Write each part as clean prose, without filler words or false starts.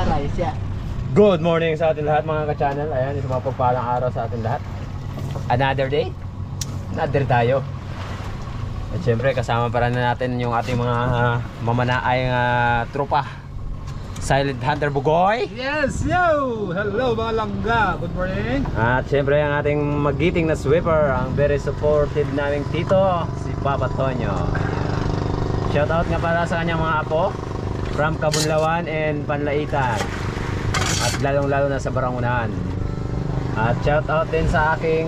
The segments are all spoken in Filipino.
rice yan. Good morning sa atin lahat mga ka-channel. Ayan, isang mapagpalang araw sa atin lahat. Another day, another tayo. At syempre kasama pa rin natin yung ating mga mamanaayang tropa. Silent Hunter Bugoy. Yes, yo! Hello mga langga, good morning. At syempre ang ating magiting na sweeper, ang very supportive naming tito, si Papa Tonyo. Shoutout nga para sa kanyang mga apo from Kabunlawan and Panlaitan. At lalong lalo na sa Barangunan. At shoutout din sa aking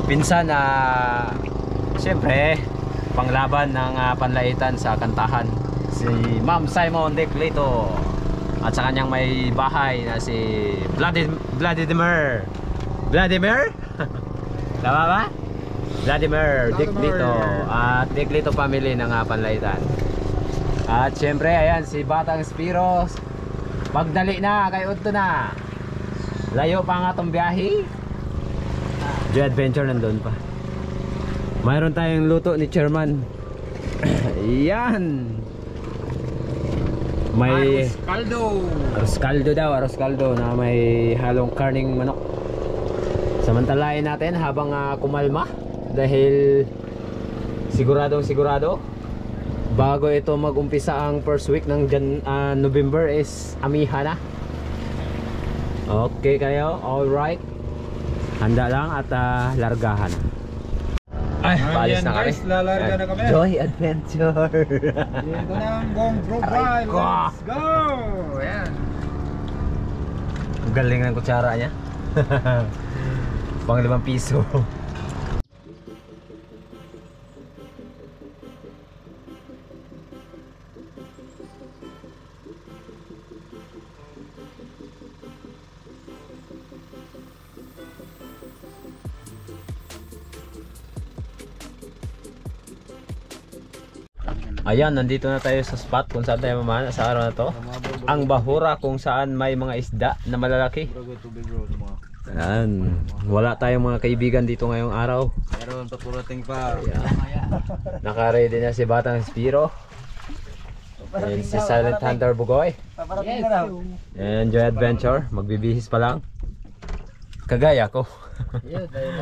pinsan na syempre panglaban ng Panlaitan sa kantahan, si Ma'am Simon Declito. At sa kanyang may bahay na si Vladimir tama ba? Vladimir Declito at Declito family ng Panlaitan. At syempre ayan si Batang Spiro, pagdali na kay Udto na, layo pa nga itong biyahe. Joy Adventure nandun pa. Mayroon tayong luto ni Chairman. Yan. May arroz caldo na may halong karning manok. Samantalain natin habang kumalma dahil sigurado bago ito mag-umpisa ang first week ng November is amiha na. Okay kayo, alright. Handa lang at largahan. Ay, paalis na kami. Lalarga na kami. Joy Adventure. Dito na ang gong profile. Let's go! Ayan. Ang galing ng kutsara niya. Pang 5 piso. Ayan, nandito na tayo sa spot kung saan tayo mamana sa araw na to. Ang Bahura, kung saan may mga isda na malalaki. Ayan, wala tayong mga kaibigan dito ngayong araw. Meron papurating pa. Naka-ready na si Batang Spiro. And si Silent Hunter Bugoy. Yes. And Joy Adventure, magbibihis pa lang. Kagaya ko.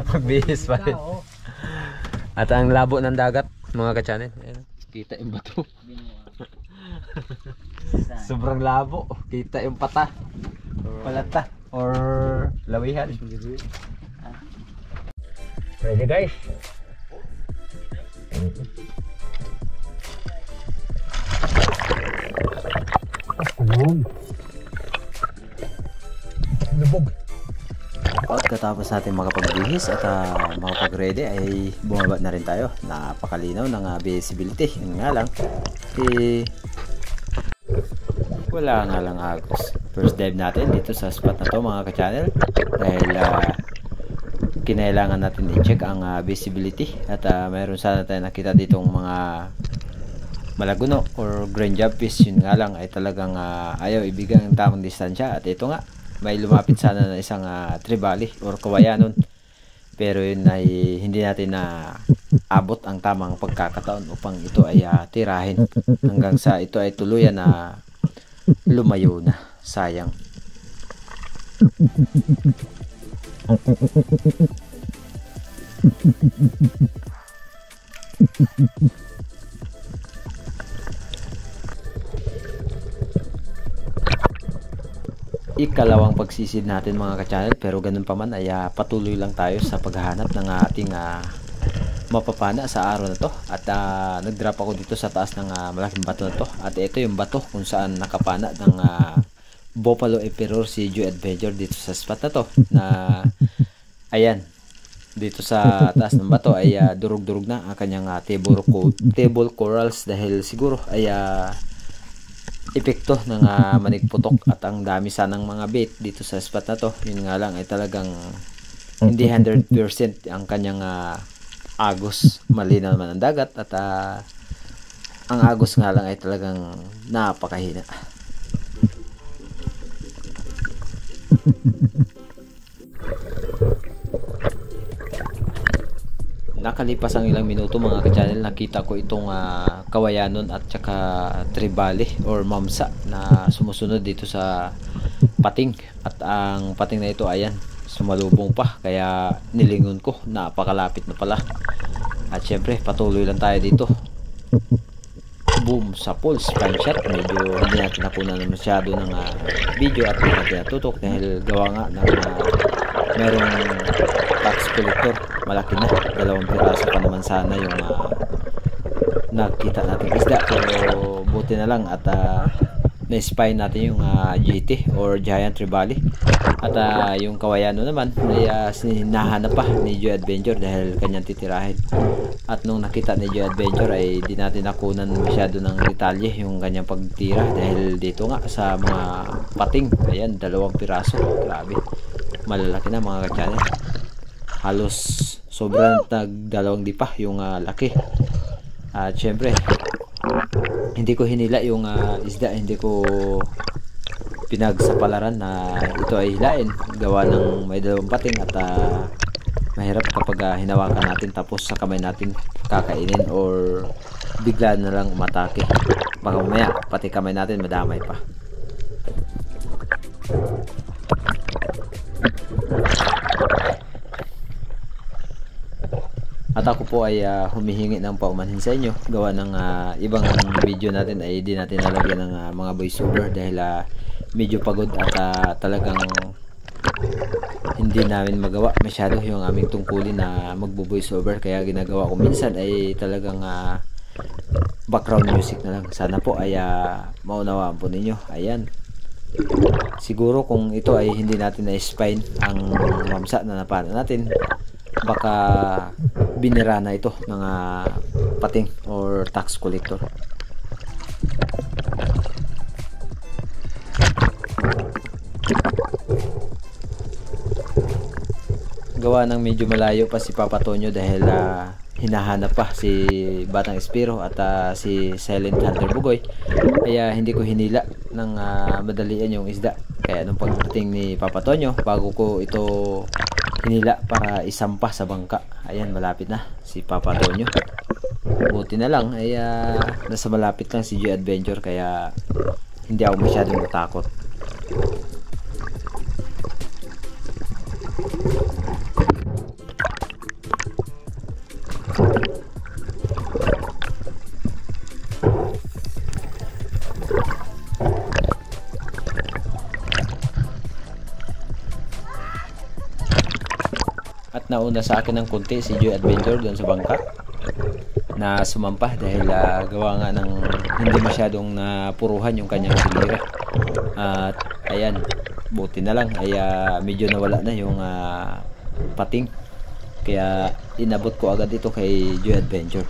Magbihis pa rin. At ang labo ng dagat, mga ka-channel. Kita yung bato. Sobrang labo. Kita yung pata. Palata. Or lawihan. Ready guys? Lubog. Pagkatapos natin makapagbihis at makapag-ready ay bumaba na rin tayo. Napakalinaw ng visibility. Yun nga lang wala nga lang agos. First dive natin dito sa spot na to mga ka-channel dahil kinailangan natin i-check ang visibility at mayroon sana tayo nakita ditong mga malaguno or grand jobfish. Yun nga lang ay talagang ayaw ibigay ang tamang distansya at ito nga may lumapit sana na isang tribali or kawayanon, pero yun ay hindi natin na abot ang tamang pagkakataon upang ito ay tirahin hanggang sa ito ay tuluyan na lumayo na. Sayang. Ikalawang pagsisid natin mga ka-channel, pero ganun pa man ay patuloy lang tayo sa paghahanap ng ating mapapana sa araw na to. At nag-drop ako dito sa taas ng malaking bato na to, at ito yung bato kung saan nakapana ng Buffalo Emperor si Joy Adventure dito sa spot na to, na ayan dito sa taas ng bato ay durug-durug na ang kanyang table corals dahil siguro ay epekto ng manigputok at ang dami sanang mga bait dito sa spot na to. Yun nga lang ay talagang hindi 100% ang kanyang agos. Malinaw naman ang dagat at ang agos nga lang ay talagang napakahina. Nakalipas ang ilang minuto mga ka-channel, nakita ko itong kawayanon at saka tribali or mamsa na sumusunod dito sa pating. At ang pating na ito, ayan, sumalubong pa, kaya nilingon ko, napakalapit na pala. At syempre patuloy lang tayo dito. Boom sa pulse spine shot. Medyo hindi natin nakunan masyado ng video at hindi natin natutok dahil gawa nga ng merong tax collector, malaki na, 2 piraso pa naman sana yung nakita natin isda, pero buti na lang at na-spy natin yung GT or Giant Trevally. At yung kawayano naman ay sinahanap pa ni Joy Adventure dahil kanyang titirahin. At nung nakita ni Joy Adventure ay di natin nakunan masyado ng detalye yung kanyang pagtira dahil dito nga sa mga pating, ayan, 2 piraso, grabe, malalaki na mga ka-channel. Halos sobrang nag-2 di pa yung laki. At syempre hindi ko hinila yung isda, hindi ko pinagsapalaran na ito ay hilain, gawa ng may 2 pating at mahirap kapag hinawakan natin tapos sa kamay natin kakainin or bigla na lang umatake, baka mamaya pati kamay natin madamay pa. At ako po ay humihingi ng paumanhin sa inyo, gawa ng ibang video natin ay di natin nalagyan ng mga voiceover dahil medyo pagod at talagang hindi namin magawa masyado yung aming tungkulin na magbo-voiceover, kaya ginagawa ko minsan ay talagang background music na lang. Sana po ay maunawaan po ninyo. Ayan, siguro kung ito ay hindi natin na-spine ang mamsa na napana natin, baka binira na ito ng pating or tax collector. Gawa ng medyo malayo pa si Papa Tonyo dahil hinahanap pa si Batang Espiro at si Silent Hunter Bugoy, kaya hindi ko hinila ng madalian yung isda. Kaya nung pagdating ni Papa Tonyo, bago ko ito hinila para isampa sa bangka, ayan, malapit na si Papa Tonyo. Buti na lang ay nasa malapit lang si Joy Adventure, kaya hindi ako masyadong natakot. At nauna sa akin ng konti si Joy Adventure doon sa bangka na sumampa dahil gawa nga ng hindi masyadong napuruhan yung kanyang sinira. At ayan, buti na lang ay medyo nawala na yung pating, kaya inabot ko agad ito kay Joy Adventure.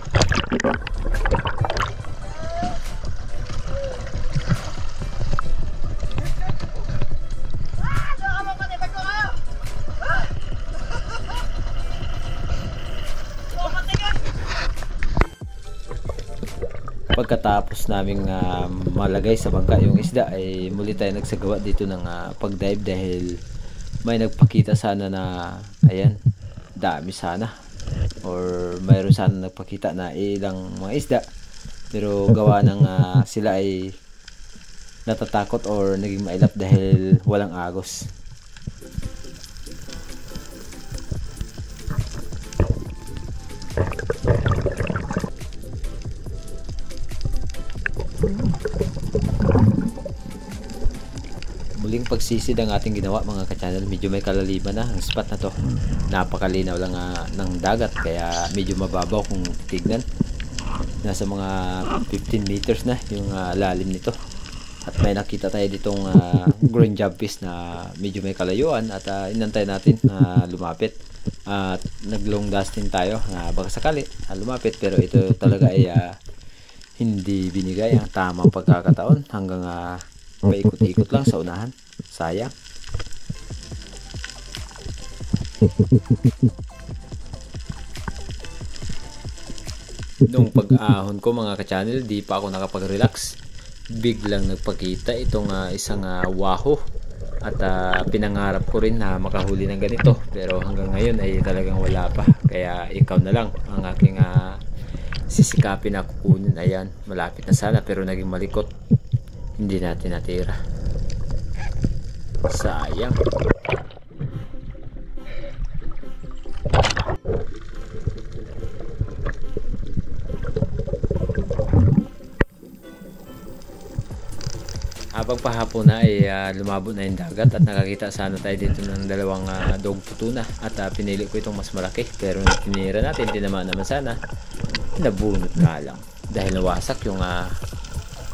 Pagkatapos naming malagay sa bangka yung isda ay muli tayo nagsagawa dito ng pag-dive dahil may nagpakita sana na ayan, dami sana or mayroon sana nagpakita na ilang mga isda, pero gawa ng sila ay natatakot or naging mailap dahil walang agos. Muling pagsisid ang ating ginawa mga ka-channel. Medyo may kalaliman na ang spot na to, napakalinaw lang ng dagat, kaya medyo mababaw kung titignan. Nasa mga 15 meters na yung lalim nito. At may nakita tayo ditong green jumpfish na medyo may kalayuan at inantay natin na lumapit. At naglong dustin tayo na baka sakali lumapit, pero ito talaga ay hindi binigay ang tamang pagkakataon, hanggang paikot-ikot lang sa unahan. Sayang. Nung pag-ahon ko mga ka-channel, di pa ako nakapag-relax. Biglang nagpakita itong isang waho. At pinangarap ko rin na makahuli ng ganito, pero hanggang ngayon ay talagang wala pa. Kaya ikaw na lang ang aking sisikapin na kukunin. Ayan, malapit na sana pero naging malikot, hindi natin natira, sayang. Habang pahapon na ay lumabo na yung dagat at nakakita sana tayo dito ng dalawang dog tuna at pinili ko itong mas malaki pero tinira natin, tinamaan naman sana, nabunot nga lang dahil nawasak yung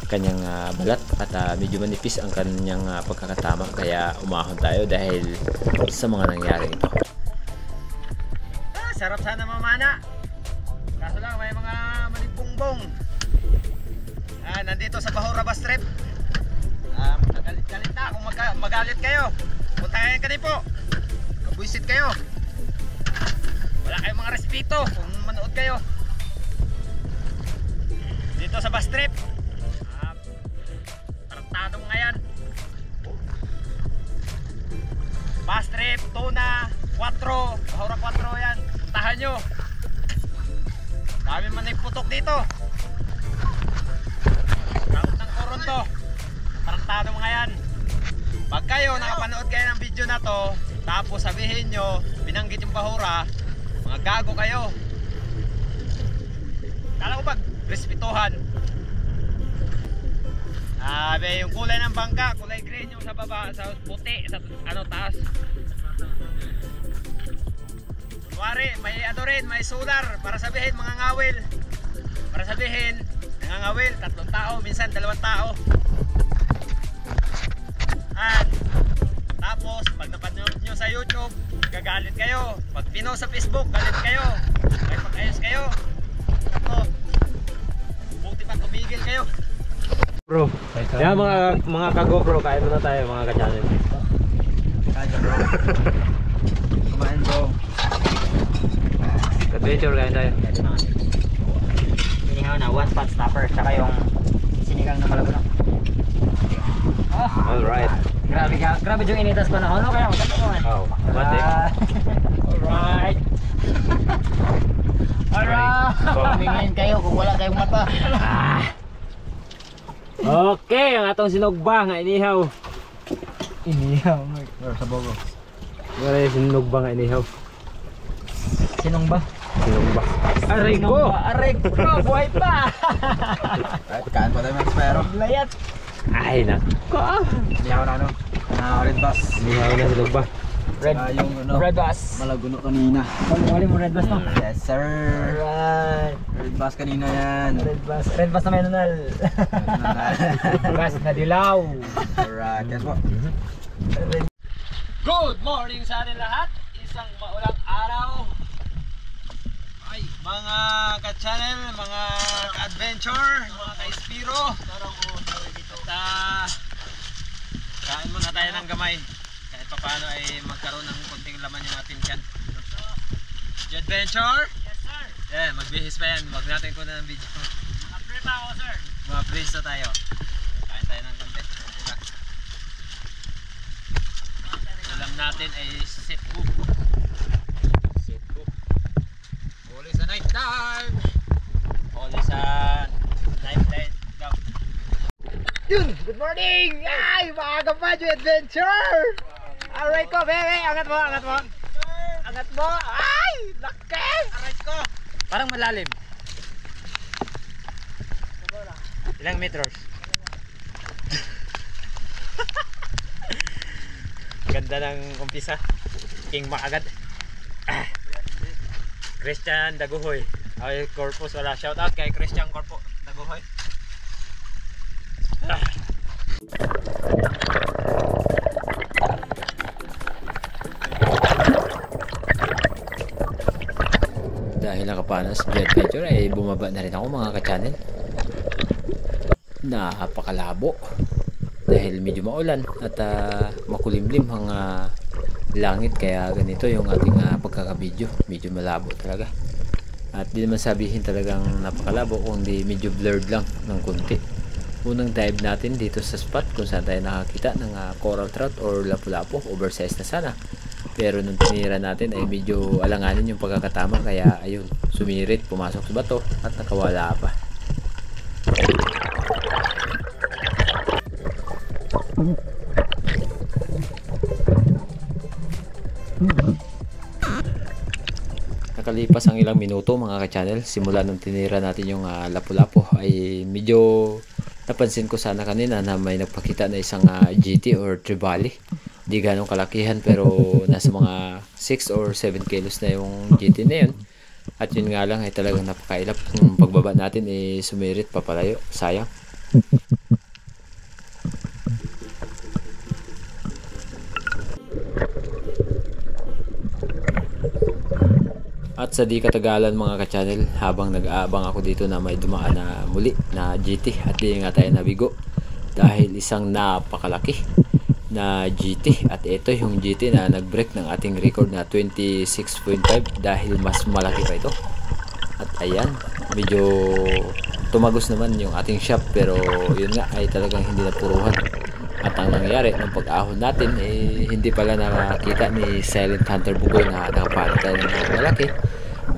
kanyang balat at medyo manipis ang kanyang pagkakatama, kaya umahon tayo dahil sa mga nangyari ito. Sarap sana mamana. Kaso lang may mga malipungbong. Nandito sa Bahura Bus Trip. Magalit-galit na. Kung magalit kayo, punta kayo kanipo. Kabuisit kayo. Wala kayong mga respeto kung manood kayo. Dito sa bus trip. Tarantadong ngayon. Bus trip, tuna, 4, Bahura 4 yan. Puntahan nyo. Dami man putok dito. Takot ng koron to. Tarantado mga yan. Pag kayo nakapanood kayo ng video na to, tapos sabihin nyo binanggit yung Bahura, mga gago kayo. Kala ko pag respetuhan. Yung kulay ng bangka, kulay green yung sa baba, sa puti, sa taas. Kunwari, may rin, may solar para sabihin mga ngawil. Para sabihin, nangangawil, 3 tao, minsan 2 tao. Tapos pag napanood nyo sa YouTube, gagalit kayo. Pag pinost sa Facebook, galit kayo. Kahit pag-ayos kayo, ako, buti pa tumigil kayo. Bro, yan mga ka-GoPro, kain muna tayo mga ka-channel. Kaya bro. Kumain bro. Adventure, kain tayo. Inihaw na 1 pot stopper, tsaka yung sinigang na malabunok. Alright. Grabe yung initas panahon, no? Kaya maganda mo eh. Oh, matik. Alright. Alright. Kumingin kayo kung wala kayong mata. Okay, ang atong sinugba nga inihaw. Inihaw. Sa bogo. Wala yung sinugba nga inihaw. Sinong ba? Sinugba. Aray ko! Aray ko! Buhay pa! Kain pa tayo mga espero. Layat! Ay, nako. Nihaw na red bus. Inihaw na sinugba. Red bus. Malaguno kanina. Wali mo red bus no? Yes sir. Alright. Red bus kanina yan. Red bus na may nunal. Bus na dilaw. Alright, yes po. Good morning sa atin lahat. Isang maulang araw. Ay, mga ka-channel, mga ka-adventure, mga ka-espiro. Kain muna tayo ng gamay. Kahit pa paano ay magkaroon ng konting laman yung ating tiyan. Adventure? Yes sir. Yeah, magbihis pa yan. Wag natin ko na ng video. Upgrade pa ako sir. Mga praise na tayo. Kain tayo ng konti. Ulam natin ay setbook. Huli sa night dive. Huli sa night dive. Yun! Good morning! Ay! Maaga pa yung adventure! Alright ko, bebe! Angat mo, angat mo! Angat mo! Ay! Laki! Alright ko! Parang malalim. Ilang meters? Ganda ng umpisa. King Maagad. Christian Daguhoy. Ay, Corpus wala. Shout out kay Christian Corpus Daguhoy. Dahil nakapanas sa adventure ay bumaba na rin ako mga ka-channel. Napakalabo dahil medyo maulan at makulimlim ang langit, kaya ganito yung ating pagkakabidyo. Medyo malabo talaga at di naman sabihin talagang napakalabo, kundi medyo blurred lang ng konti. Unang dive natin dito sa spot kung saan tayo nakakita ng coral trout or lapu-lapu, oversized na sana, Pero nung tinira natin ay medyo alanganin yung pagkakatama, kaya ayun, sumirit, pumasok sa bato at nakawala pa. Nakalipas ang ilang minuto mga ka-channel, simula nung tinira natin yung lapu-lapu ay medyo napansin ko sana kanina na may nagpakita na isang GT or trevally. Di ganong kalakihan pero nasa mga 6 or 7 kilos na yung GT na yun. At yun nga lang ay talagang napakailap. Kung pagbaba natin sumirit papalayo, sayang. At sa di katagalan mga ka-channel, habang nag-aabang ako dito na may dumaan na muli na GT at di nga tayo nabigo dahil isang napakalaki na GT. At ito yung GT na nag-break ng ating record na 26.5 dahil mas malaki pa ito. At ayan, medyo tumagos naman yung ating shop pero yun nga ay talagang hindi napuruhan. At ang nangyari ng pag-ahon natin hindi pala nakakita ni Silent Hunter Bugoy na nakapalitan ng malaki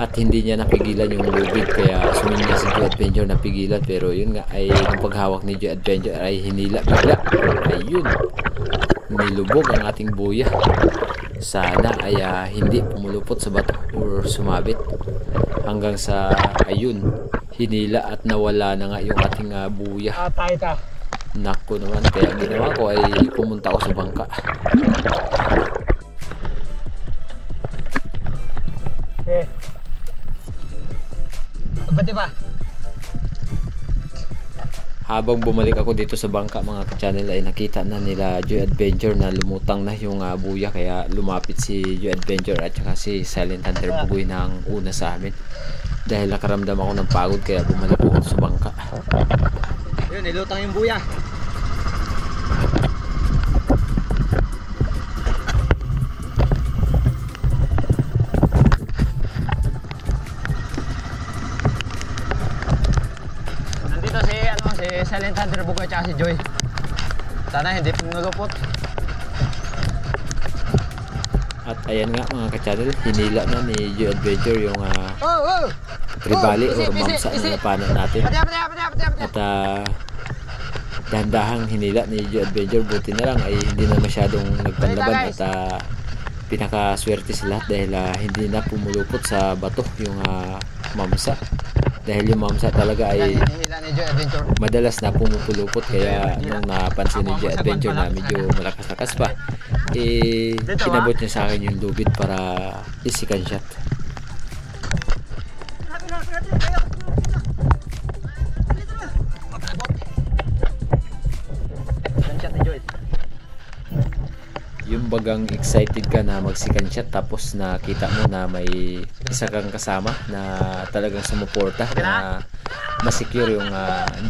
at hindi niya napigilan yung lubid, kaya suminya si Joe Adventure napigilan, pero yun nga ay yung paghawak ni Joe Adventure ay hinila bigla. Ayun, nilubog ang ating buya. Sana ay hindi pumulupot sa bato or sumabit hanggang sa ayun, hinila at nawala na nga yung ating buya. Nako naman, kaya ginawa ko ay pumunta ako sa bangka. Bati ba? Habang bumalik ako dito sa bangka mga ka-channel ay nakita na nila Joe Adventure na lumutang na yung buya, kaya lumapit si Joe Adventure at saka si Silent Hunter Bugoy ng una sa amin. Dahil nakaramdam ako ng pagod kaya bumalik ako sa bangka. Yun, nilutang yung buya. Nandito si Silent Hunter Bugoy at si Joy. Sana hindi pinulupot. At ayan nga mga ka-channel, hinila na ni Joe Adventure yung trevally or mamsa na napanan natin. At dahan-dahang hinila ni Joe Adventure, buti na lang ay hindi na masyadong nagpanlaban at pinakaswerte sa lahat dahil hindi na pumulupot sa bato yung mamsa. Dahil yung mamsa talaga ay madalas na pumupulupot, kaya nung napansin ni Joe Adventure na medyo malakas-lakas pa, kinabot niya sa akin yung lubid para isikan shot. Yung bagang excited ka na mag-second shot tapos nakita mo na may isa kang kasama na talagang sumuporta na masecure yung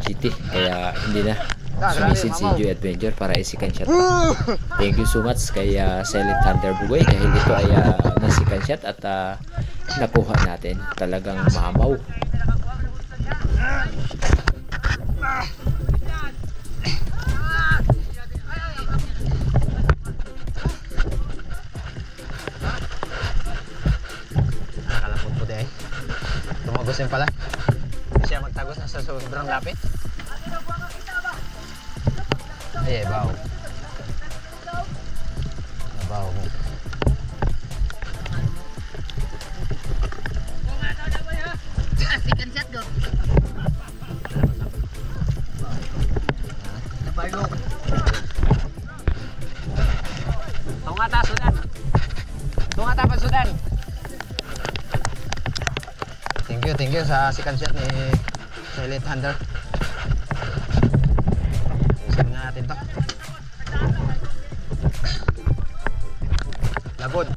GT, kaya hindi na sumisid si Joe Adventure para i-second shot pa. Thank you so much kay Silent Hunter Bugoy dahil ito ay na-second shot at nakuha natin. Talagang mamaw. Tumagos yun pala. Hindi siya magtagos na sa sobrang lapit. Ay, baw. Nabaw mo. Second shot go. Nabayo. Tungata sudan. Tungata pa sudan. Thank you sa second shot ni Silent Hunter. Usin nga natin to. Labod.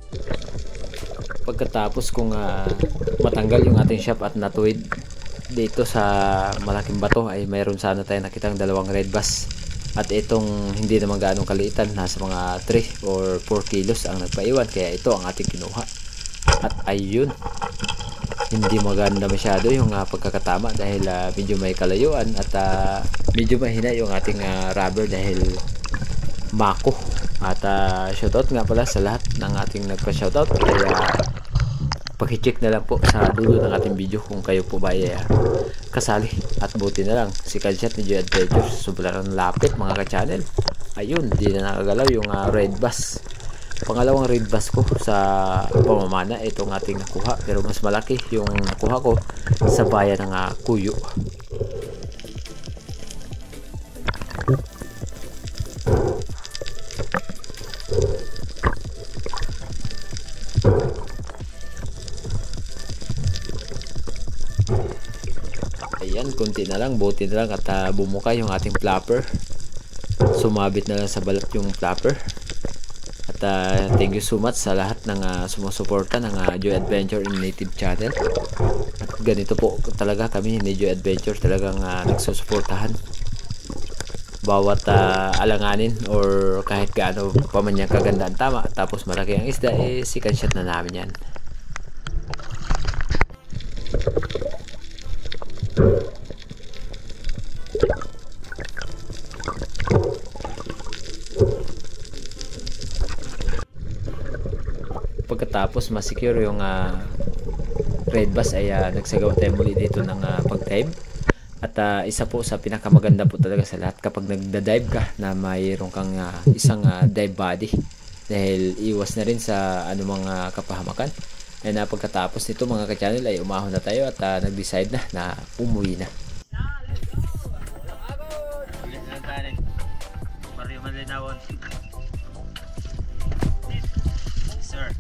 Pagkatapos kung matanggal yung ating shop at natuwid dito sa malaking bato ay mayroon sana tayo nakitang dalawang red bass. At itong hindi naman gaanong kaliitan, nasa mga 3 or 4 kilos ang nagpaiwan, kaya ito ang ating kinuha. At ayun, hindi maganda masyado yung pagkakatama dahil medyo may kalayuan at medyo mahina yung ating rubber dahil Mako. At shoutout nga pala sa lahat ng ating nagpa-shoutout. Kaya paki-check na lang po sa dulo ng ating video kung kayo po ba ay kasali. At buti na lang si Kanshat ni Joy Adventures, sobrang lapit mga ka-channel. Ayun, di na nakagalaw yung red bass. Pangalawang red bass ko sa pamamana itong ating nakuha, pero mas malaki yung nakuha ko sa bayan ng Kuyo. Ayan, konti na lang, buti na lang at bumuka yung ating flapper. Sumabit na lang sa balat yung flapper. At thank you so much sa lahat ng sumusuporta ng Joy Adventure in Native channel. At ganito po talaga kami ni Joy Adventure, talagang nagsusuportahan bawat alanganin or kahit gaano pa man yung kagandaan tama. Tapos malaki ang isda, si Kanshat na namin yan. Pagkatapos masecure yung red bass ay nagsagawa tayo muli dito ng pag-dive. At isa po sa pinakamaganda po talaga sa lahat kapag nagda-dive ka na mayroon kang isang dive body, dahil iwas na rin sa anumang kapahamakan. And pagkatapos nito mga ka-channel ay umahon na tayo at nag-decide na umuwi na. Sir.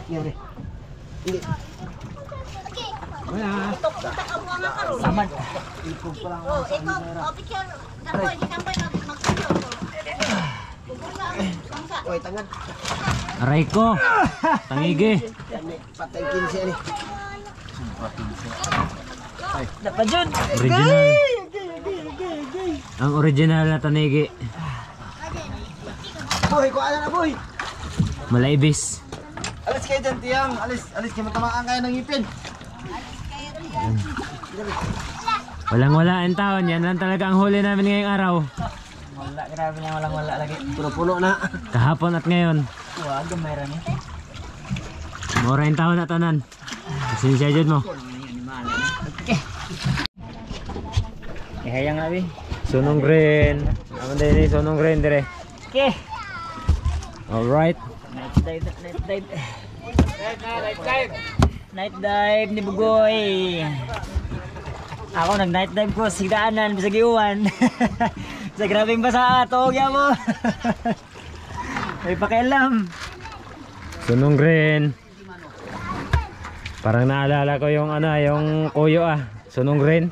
Yan eh. Hindi. Wala. Saman. Oh, ito. Oh, picture. Damboy, magpicture. Oy, tangan. Aray ko. Tangigi. Patay 15 ni. Dapat dyan. Original. Ang original na tanigi. Boy, kuha na boy. Malaibis. Alis kayo dyan, tiyang. Alis kayo, matamaan kayo ng ngipin. Walang-wala ang taon. Yan lang talaga ang huli namin ngayong araw. Wala, grabe niya. Walang-wala lagi. Puno-puno na. Kahapon at ngayon. Wag, mayroon eh. Mura yung taon na tanan. Pasensya dyan mo. Ihayang abi. Sunong green. Naman din sunong green dire. Okay. Alright. Night dive. Night dive ni Bugoy. Ako nag-night dive ko sa daanan sa Giuan. Sa grabing basa, togya mo. May pakialam. Sunong green. Parang naalala ko yung yung kuyo Sunong green.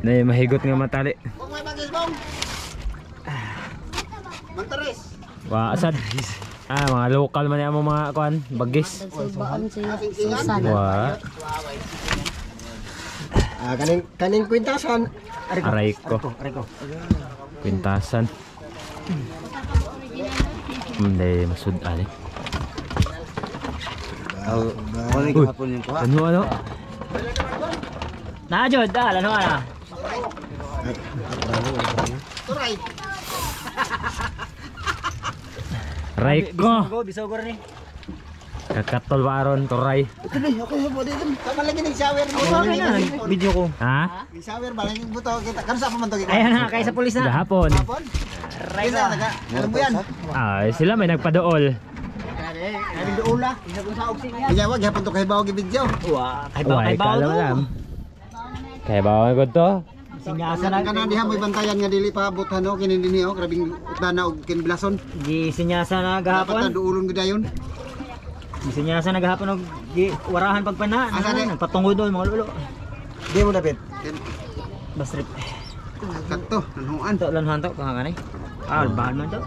Na mahigot nga matali. Wa asad. Mga local man yung mga kuan, bagis. Wa. Kaning kwintasan. Aray ko. Kwintasan. Hindi masud ani. Ano? Najod, ano ana? Aray ko. Bisogor ni. Kakatol ba aron turay? Okay po dito. Tama lagi ng shower mo. Okay na, video ko. Ha? Yung shower ba lang yung buto kita. Kano sa paman to kita? Ayan na, kaya sa pulis na. Gahapon. Right Kisa naga. Alam mo yan. Sila may nagpadool. Ay doula. Isa ko sa oxy niya. Iya wag hapon to kay bawo gi video. Wah, kay Uy, baw alam. Kaya ba ako to? Sinyasan na. Kana diha mo'y bantayan nga dili pa butan ho kini dinhi ho grabing utana og kinblason. Di sinyasan na Dapat gahapon. duulon gid dayon. Di sinyasan na gahapon og di warahan pagpana. Asa di? Patungod doon mga lolo. Di mo dapat. Bas trip. Kakto nanuan. Ito lan hanto kanganay. Bahan man to.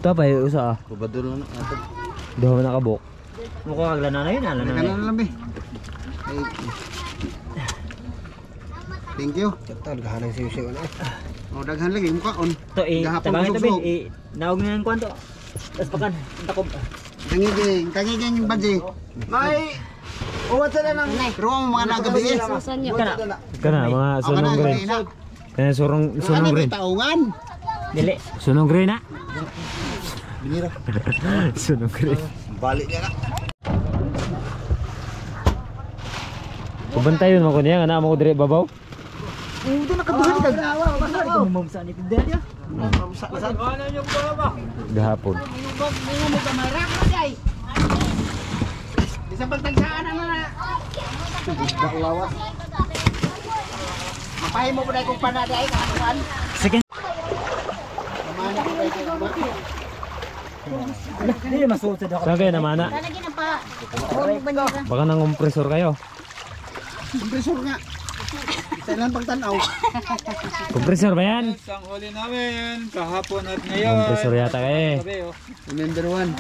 Ito pa yung usa ah. Kubadul na ato. Daw na kabok. Mukha aglan na yun, alam na Kana yun. lang be. Thank you. Tal gahanang siyo na. Oh daghan lagi muka on. Ito Gahapon tabangin to busog-busog. bin, naog na yung kwanto. Tapos pakan, ang takob. Tangiging badji. May uwat sila nang pero mo mga nagabi eh. Kana, Kana mga sunong green. Kaya sunong green. Taungan. dili. Sunong green na. Binira. Sunong green. Balik niya na. Kubantayon mo ko niya, nga na mo ko dire babaw. Ito nakaduhan ka. Kumamsa ni Pidel ya. Gahapon. Bisa pagtagsaan na na. Baklawas. Mapahin mo po dahil kung panaday kakakuan. Second. Mamana po dahil kung ba. Dili masuot sa dako. Saan kayo namana? Lalagyan na pa. Huwag ba niya? Baka nang kompresor kayo. Kompresor nga. Isa lang pagtanaw. Kompresor ba yan? Ang huli namin kahapon at ngayon. Kompresor yata kayo eh. Remember one.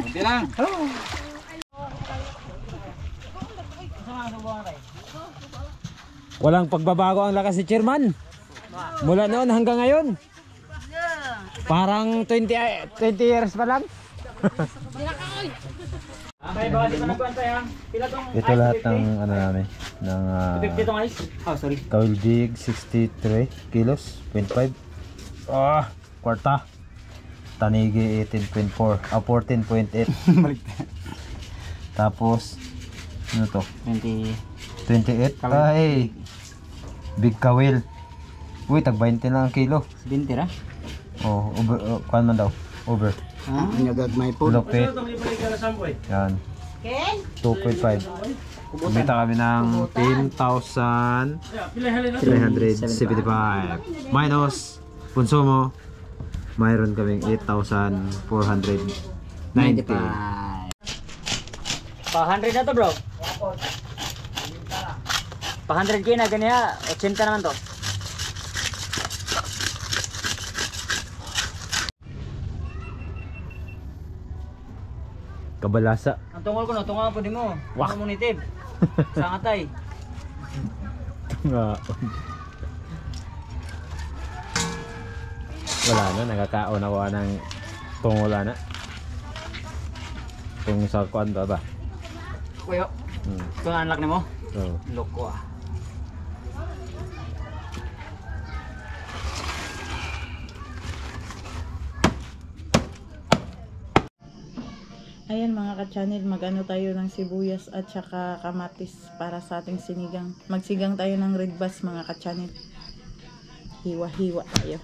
Hindi lang. Walang pagbabago ang lakas ni Chairman. Mula noon hanggang ngayon. Parang 20 years pa lang. Okay, baka di pa nagkwanta yan. Pila tong Ito lahat ng ano namin. Ng Dito tong ice. Oh, sorry. Kawil Jig 63 kilos, 0.5. Kwarta. Tanigi 18.4. 14.8. Tapos, ano to? 20. 28. Ay! Big Kawil. Uy, tag 20 lang ang kilo. 20 ra. Oh, over, kuhan man daw. Over. Ha? Nyagag may po. Lupit. Yan. 2.5. Kumita kami ng 10,375. Minus konsumo. Mayroon kaming 8,490. Pa 100 na to, bro. Pa 100k na ganyan. 80 naman to. Kabalasa. Ang tungol ko no, tunga po di mo. Wak mo nitib. Sa ngatay. Nga. Wala na, nakakaon ako ng tungula na. Tung sa kuan ba? Kuyo. Hmm. Ito na unlock na mo. Oh. Loko ah. Ayan mga ka-channel, mag-ano tayo ng sibuyas at saka kamatis para sa ating sinigang. Magsigang tayo ng red bass mga ka-channel. Hiwa-hiwa tayo.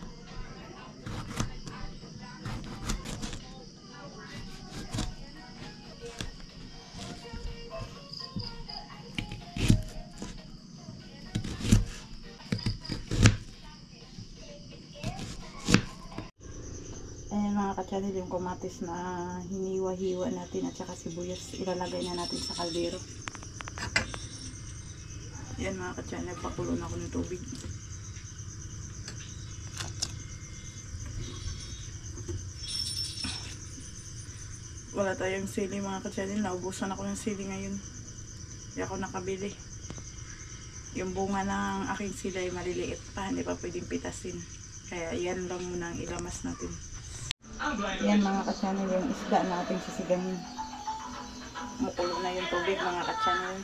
Ayan mga ka-channel, yung kamatis na hiniwa-hiwa natin at saka sibuyas, ilalagay na natin sa kaldero. Ayan mga ka-channel, pakulo na ako ng tubig. Wala tayong sili mga ka-channel, naubusan ako ng sili ngayon. Hindi ako nakabili. Yung bunga ng aking sili ay maliliit pa, hindi pa pwedeng pitasin. Kaya yan lang muna ang ilamas natin. Yan mga ka-channel, yung isda natin sisigahin. Mukulo na yung tubig mga ka-channel.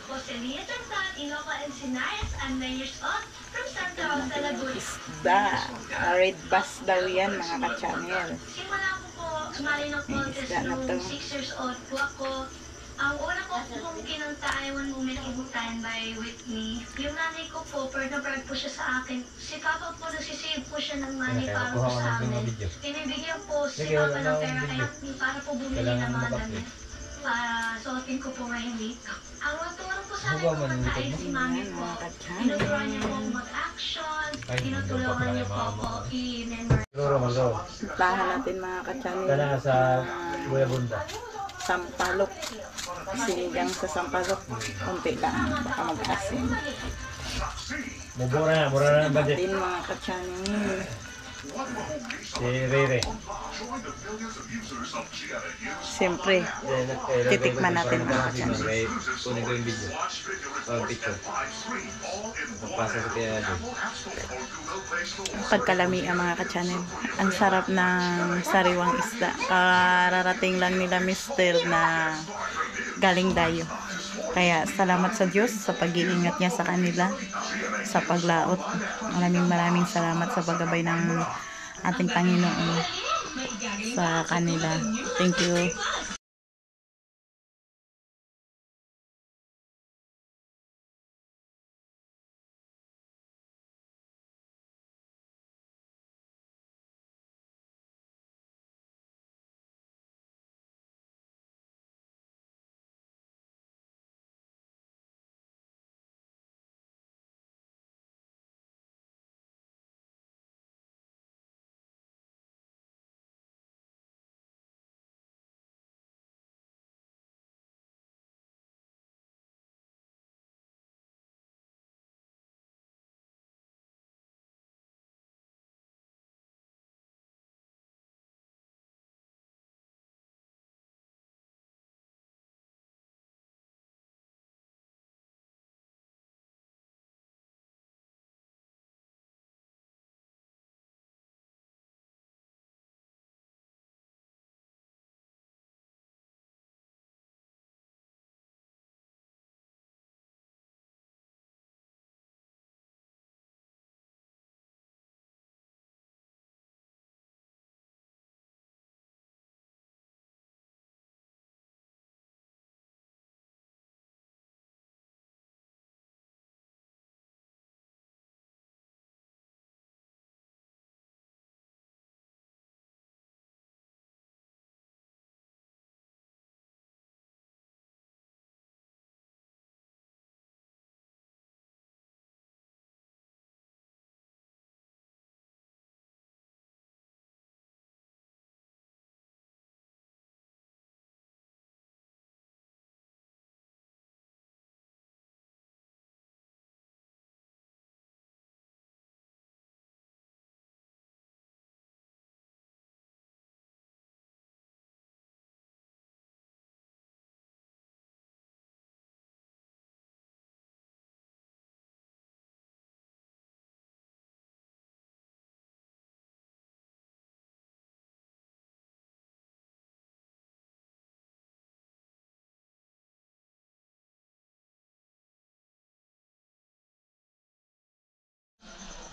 Isda. Red bass daw yan mga ka-channel. Yung isda na to. Ang una ko pong kinanta ay One Moment in Time by Whitney. Yung nanay ko po, bird na bird po siya sa akin. Si Papa po, nagsisave po siya ng money para po sa amin. Pinibigyan po si Papa ng pera kaya para po bumili ng mga damit. Para suotin ko po ngayon dito. Ang matuwang po Ay si mami po. Tinuturuan niyo po mag-action. Tinutulungan niyo po ako i-memorize. Plahan natin mga ka-channel. Kana sa Kuya Bunda. Sampalok. Sinigang sa sampalok. Kunti lang. Baka mag-asin. Mura na ang budget. Din mga ka-channel. Si Rere. Siyempre, titikman natin mga ka-channel. Kunin ko yung video. Picture. Magpasa sa kaya doon. Pagkalami ang mga ka-channel. Ang sarap ng sariwang isda. Kararating lang nila mister na galing dayo. Kaya salamat sa Diyos sa pag-iingat niya sa kanila sa paglaot. Maraming salamat sa paggabay ng ating Panginoon sa kanila. Thank you.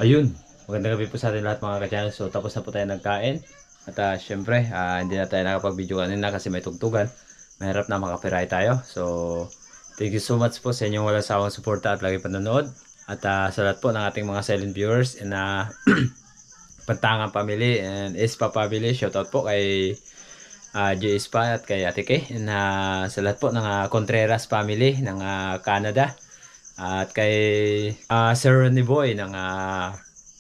Ayun, magandang gabi po sa atin lahat mga ka-channel. So tapos na po tayo nagkain. At syempre, hindi na tayo nakapag-video kanina kasi may tugtugan. Mahirap na makapiright tayo. So thank you so much po sa inyong walang sawang suporta at lagi panonood. At sa lahat po ng ating mga silent viewers and Pantangan family and Ispa family. Shoutout po kay J. Ispa at kay Ate Kay. And sa lahat po ng Contreras family ng Canada. At kay Sir Ronnie Boy ng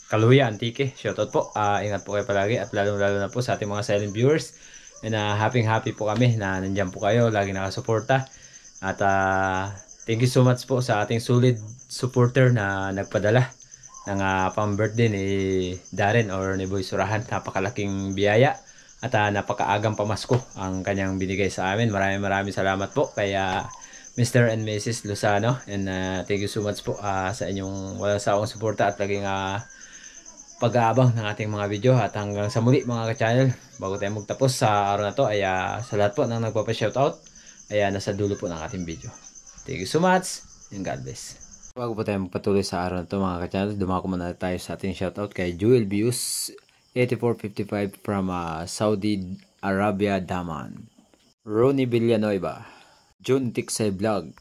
Kaluya, Antique. Shoutout po. Ingat po kayo palagi at lalo na po sa ating mga silent viewers. And happy po kami na nandiyan po kayo. Lagi nakasuporta. At thank you so much po sa ating solid supporter na nagpadala ng pang-birthday ni Darren or ni Boy Surahan. Napakalaking biyaya. At napakaagang pamasko ang kanyang binigay sa amin. Maraming salamat po. Kaya Mr. and Mrs. Lozano, and thank you so much po sa inyong walang sawang suporta at laging pag-aabang ng ating mga video. At hanggang sa muli mga ka-channel, bago tayo magtapos sa araw na to ay sa lahat po ng nagpapa-shoutout ay nasa dulo po ng ating video. Thank you so much and God bless. Bago po tayo magpatuloy sa araw na to mga ka-channel, dumako muna tayo sa ating shoutout kay Jewel Views 8455 from Saudi Arabia, Daman. Ronnie Villanueva, June Tiksay Vlog,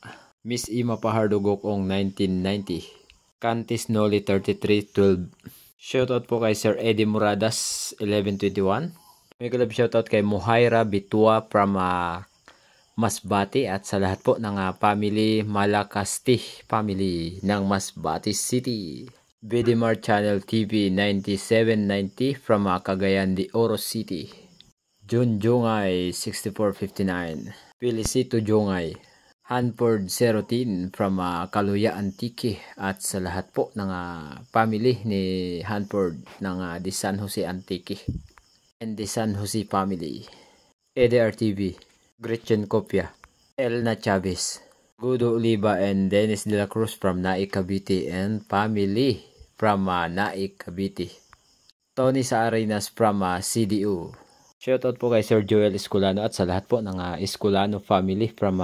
Miss Ima Pahardo Gokong 1990, Cantis Noli 3312. Shoutout po kay Sir Eddie Muradas 1121. May kalab shoutout kay Muhaira Bitua from Masbate at sa lahat po ng family Malacasti family ng Masbate City. BDMar Channel TV 9790 from Cagayan de Oro City. Jun Jungay 6459. Felicito Jungay. Hanford 010 from Kaluya Antique at sa lahat po ng family ni Hanford ng the San Jose Antique and the San Jose family. EDR TV. Gretchen Copia, Elna Chavez, Gudo Oliva and Dennis De La Cruz from Naik Cavite and family from Naik Cavite. Tony Saarinas from CDU. Shoutout po kay Sir Joel Escolano at sa lahat po ng Escolano family from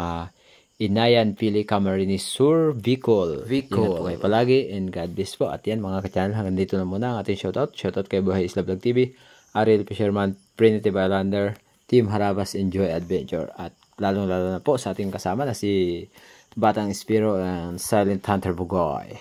Inayan, Pili, Camarines Sur, Bicol. Ingat po kayo palagi and God bless po. At yan mga ka-channel, hanggang dito na muna ang ating shoutout. Shoutout kay Buhay Isla Vlog TV, Ariel Fisherman, Primitive Islander, Team Harabas Enjoy Adventure at lalong-lalo na po sa ating kasama na si Batang Espiro and Silent Hunter Bugoy.